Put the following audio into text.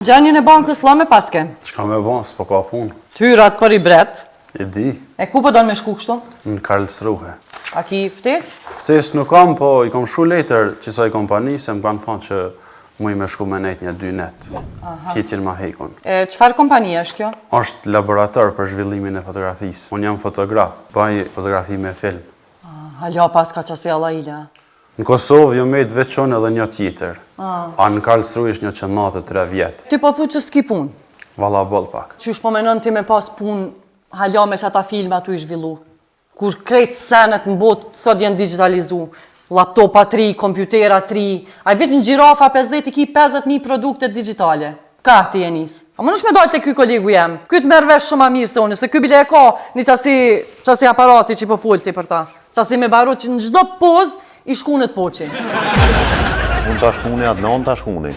Gjenjën e bankës la me paske. Çka me bon, s'po ka punë. Tyrat për i bret. E di, E ku po don me shku kështu? në Karlsruhe. A ki ftes? Ftes nuk kam, po i kom shku letër qësaj kompani, se më kanë thonë që mu i me shku me nejt 2 net. Fjetjen ma hekun. Qfar kompani është kjo? Është laborator për zhvillimin e fotografisë. Unë jam fotograf, baj fotografi me film. Halja pas ka qasi alla ila. Në Kosovë jo me të veçon edhe një tjetër. A në Karlsruhe është një që natë 3 vjetë. Ti po thu që s'ki pun. Valla bol pak. Qysh po menon ti me pas pun halja me që ata filma tu i zhvillu? Kur krejt senet në botë sot jenë digitalizu. Laptopa 3, kompjutera 3. A i veç në gjirafa 50 i ki 50.000 produkte digitale. Ka ti e nis. A më nësh me dalë të ky kolegu jem. Ky të merr vesh shumë a mirë se unë, se ky bile e ka një qasi aparati që po folti për ta. Qasi me baru që në gjdo poz i shkunet poqi. Unë ta shkuni atë, në unë ta shkuni.